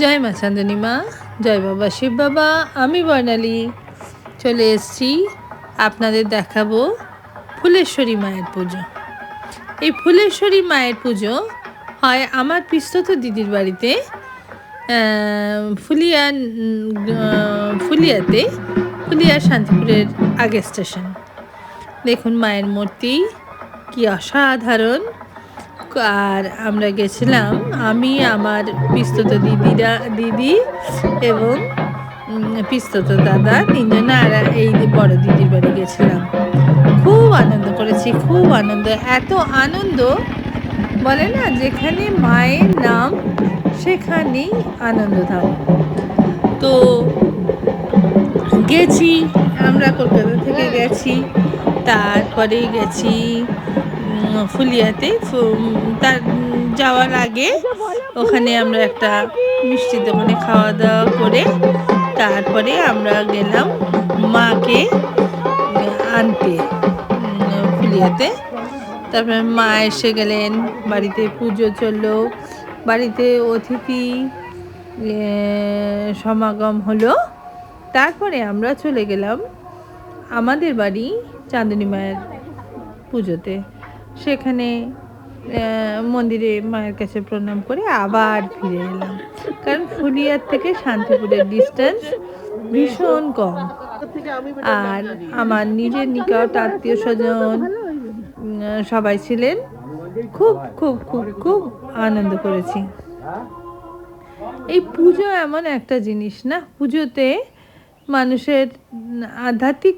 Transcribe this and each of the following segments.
জয় মা চাঁদনী মা, জয় বাবা শিব বাবা। আমি বর্ণালী চলে এসেছি আপনাদের দেখাবো ফুলেশ্বরী মায়ের পুজো। এই ফুলেশ্বরী মায়ের পুজো হয় আমার পিস্তত দিদির বাড়িতে, ফুলিয়াতে, ফুলিয়া শান্তিপুরের আগের স্টেশন। দেখুন মায়ের মূর্তি কি অসাধারণ। আর আমরা গেছিলাম, আমি আমার পিস্তত দিদি এবং পিস্তত দাদা, তিনজনে আর এই বড় দিদির বাড়ি গেছিলাম। খুব আনন্দ করেছি, খুব আনন্দ। এত আনন্দ বলে না, যেখানে মায়ের নাম সেখানেই আনন্দ থাকে। তো গেছি, আমরা কলকাতা থেকে গেছি, তারপরে গেছি ফুলিয়াতে। তার যাওয়ার আগে ওখানে আমরা একটা মিষ্টির দোকানে খাওয়া দাওয়া করে তারপরে আমরা গেলাম মাকে আনতে ফুলিয়াতে। তারপরে মা এসে গেলেন, বাড়িতে পুজো চললো, বাড়িতে অতিথি সমাগম হলো। তারপরে আমরা চলে গেলাম আমাদের বাড়ি চাঁদনী মায়ের পুজোতে। সেখানে মন্দিরে মায়ের কাছে প্রণাম করে আবার ফিরে এলাম, কারণ ফুলিয়ার থেকে শান্তিপুরের ডিস্টেন্স ভীষণ কম। আর আমার নিজের নিকট আত্মীয় স্বজন সবাই ছিলেন। খুব খুব খুব খুব আনন্দ করেছি। এই পুজো এমন একটা জিনিস না, পুজোতে মানুষের আধ্যাত্মিক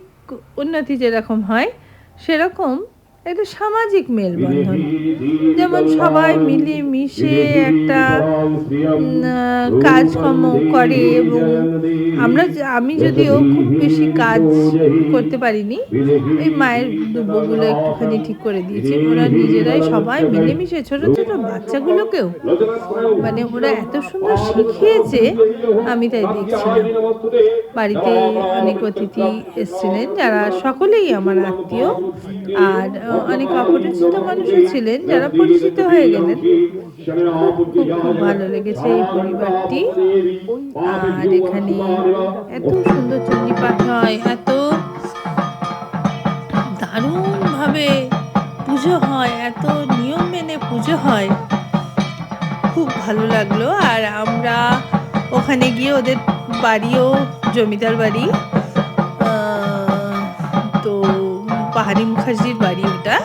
উন্নতি যেরকম হয়, সেরকম একটা সামাজিক মেলবন্ধন। যেমন সবাই মিলে মিশে একটা কাজকর্ম করে, এবং আমি যদিও খুব বেশি কাজ করতে পারিনি, এই মায়ের দুব্বগুলো একটুখানি ঠিক করে দিয়েছি। ওরা নিজেরাই সবাই মিলেমিশে, ছোট ছোট বাচ্চাগুলোকেও মানে ওরা এত সুন্দর শিখিয়েছে, আমি তাই দেখছিলাম। বাড়িতে অনেক অতিথি এসেছিলেন, যারা সকলেই আমার আত্মীয়, আর অনেক অপরিচিত মানুষও ছিলেন যারা পরিচিত হয়ে গেলেন। খুব খুব খুব ভালো লেগেছে এই পরিবারটি। আর এখানে এত সুন্দর চণ্ডীপাঠ হয়, এত দারুণভাবে পুজো হয়, এত নিয়ম মেনে পুজো হয়, খুব ভালো লাগলো। আর আমরা ওখানে গিয়ে, ওদের বাড়িও জমিদার বাড়ি, তো পাহাড়ি মুখার্জির বাড়ি ওটা।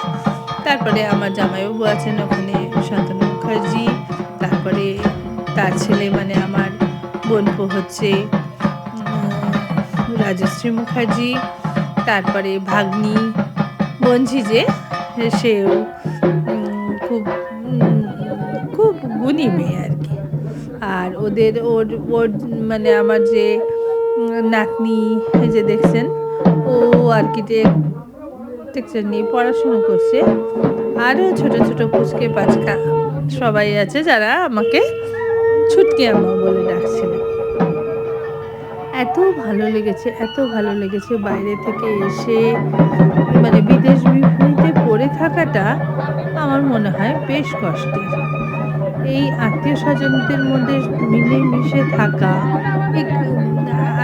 তারপরে আমার জামাইবাবু আছেন ওখানে, শান্তনু মুখার্জি, তারপরে তার ছেলে মানে আমার বোনপো হচ্ছে রাজশ্রী মুখার্জি, তারপরে ভাগ্নি বঞ্জি যে, সেও খুব খুব গুণী মেয়ে আর কি। আর ওর মানে আমার যে নাতনি যে দেখছেন, ও আর্কিটেকচার নিয়ে পড়াশুনো করছে। আরও ছোট ছোট পুচকে পাচকা সবাই আছে, যারা আমাকে ছুটকি আম্মা বলে ডাকছিল। এত ভালো লেগেছে, এত ভালো লেগেছে। বাইরে থেকে এসে মানে বিদেশ বিভূতিতে পড়ে থাকাটা আমার মনে হয় বেশ কষ্টের। এই আত্মীয় স্বজনদের মধ্যে মিলে মিশে থাকা,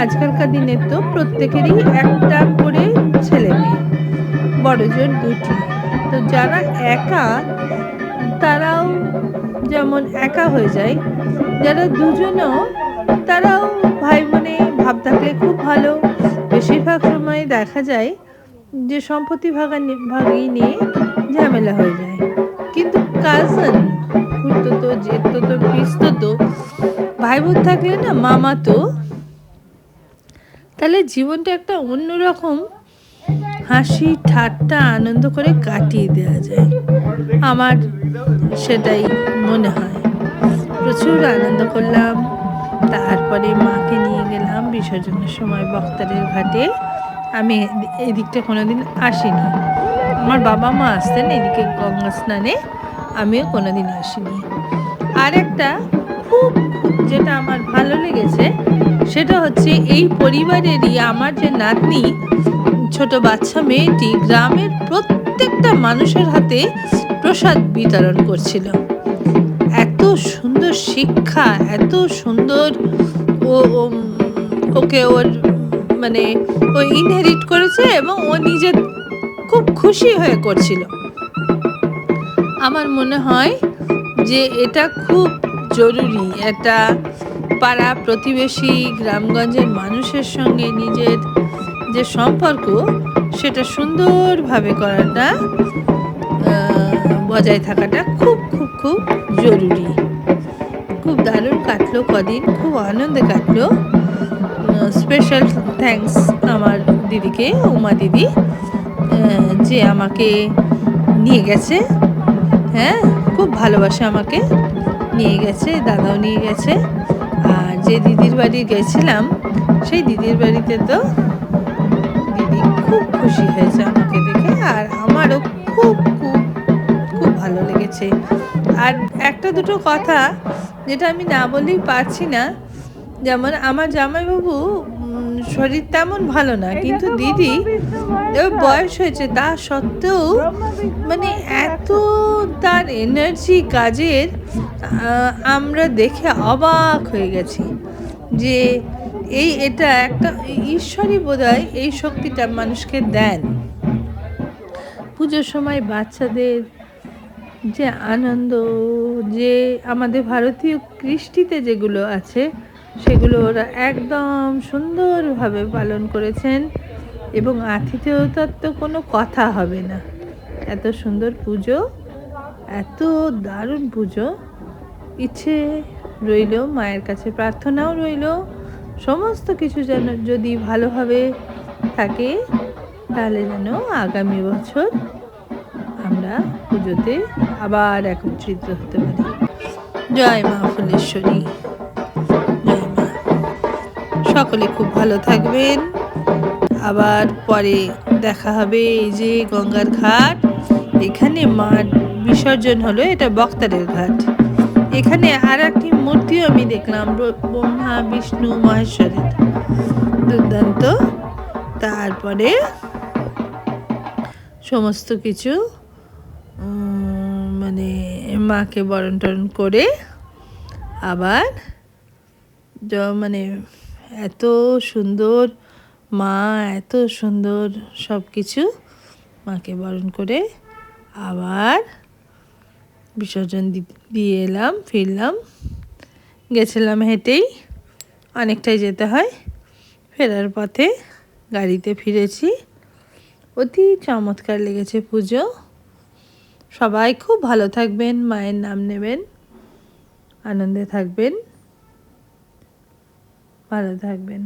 আজকালকার দিনে তো প্রত্যেকেরই একটা করে ছেলে মেয়ে, বড়জোর দুটি। তো যারা একা, তারাও যেমন একা হয়ে যায়, যারা দুজনও, তারাও ভাই বোনে ভাব থাকলে খুব ভালো। বেশিরভাগ সময় দেখা যায় যে সম্পত্তি ভাগাভাগি নিয়ে ঝামেলা হয়ে যায়, কিন্তু কাজিন, খুড়তো, জেঠতো, পিস্ততো ভাই বোন থাকলে না, মামাতো, তাহলে জীবনটা একটা অন্যরকম হাসি ঠাট্টা আনন্দ করে কাটিয়ে দেওয়া যায়। আমার সেটাই মনে হয়। প্রচুর আনন্দ করলাম। তারপরে মাকে নিয়ে গেলাম বিসর্জনের সময় বক্তারের ঘাটে। আমি এদিকটা কোনোদিন আসিনি, আমার বাবা মা আসতেন এদিকে গঙ্গা স্নানে, আমিও কোনোদিন আসিনি। আর একটা খুব যেটা আমার ভালো লেগেছে, সেটা হচ্ছে এই পরিবারেরই আমার যে নাতনি, ছোট বাচ্চা মেয়েটি গ্রামের প্রত্যেকটা মানুষের হাতে প্রসাদ বিতরণ করছিল। এত সুন্দর শিক্ষা, এত সুন্দর ওকে ওর মানে ও ইনহেরিট করেছে এবং ও নিজে খুব খুশি হয়ে করছিল। আমার মনে হয় যে এটা খুব জরুরি, একটা পাড়া প্রতিবেশী গ্রামগঞ্জের মানুষের সঙ্গে নিজের যে সম্পর্ক সেটা সুন্দরভাবে করাটা, বজায় থাকাটা খুব খুব খুব জরুরি। খুব দারুণ কাটলো কদিন, খুব আনন্দে কাটলো। স্পেশাল থ্যাঙ্কস আমার দিদিকে, উমা দিদি, যে আমাকে নিয়ে গেছে। হ্যাঁ, খুব ভালোবাসে আমাকে, নিয়ে গেছে, দাদাও নিয়ে গেছে। আর যে দিদির বাড়ি গেছিলাম সেই দিদির বাড়িতে তো দিদি খুব খুশি হয়েছে আমাকে দেখে, আর আমারও খুব খুব খুব ভালো লেগেছে। আর একটা দুটো কথা যেটা আমি না বলেই পারছি না, যেমন আমার জামাইবাবু শরীর তেমন ভালো না, কিন্তু দিদি বয়স হয়েছে তা সত্ত্বেও মানে এত তার এনার্জি কাজের, আমরা দেখে অবাক হয়ে গেছি যে এটা একটা ঈশ্বরই বোধহয় এই শক্তিটা মানুষকে দেন। পুজোর সময় বাচ্চাদের যে আনন্দ, যে আমাদের ভারতীয় কৃষ্টিতে যেগুলো আছে সেগুলো ওরা একদম সুন্দরভাবে পালন করেছেন, এবং আতিথেয়তার তো কোনো কথা হবে না। এত সুন্দর পুজো, এত দারুণ পুজো। ইচ্ছে রইল, মায়ের কাছে প্রার্থনাও রইল, সমস্ত কিছু যেন যদি ভালোভাবে থাকে তাহলে যেন আগামী বছর আমরা পুজোতে আবার একত্রিত হতে পারি। জয় মা ফুলেশ্বরী, জয় মা। সকলে খুব ভালো থাকবেন। আবার পরে দেখা হবে। এই যে গঙ্গার ঘাট, এখানে মার বিসর্জন হলো, এটা বক্তারের ঘাট। এখানে আর একটি মূর্তিও আমি দেখলাম, ব্রহ্মা বিষ্ণু মহেশ্বরের, দুর্দান্ত। তারপরে সমস্ত কিছু মানে মাকে বরণ টরণ করে আবার মানে এত সুন্দর মা, এত সুন্দর সব কিছু, মাকে বরণ করে আবার বিসর্জন দিয়ে এলাম, ফিরলাম। গেছিলাম হেঁটেই, অনেকটাই যেতে হয়, ফেরার পথে গাড়িতে ফিরেছি। অতি চমৎকার লেগেছে পুজো। সবাই খুব ভালো থাকবেন, মায়ের নাম নেবেন, আনন্দে থাকবেন, ভালো থাকবেন।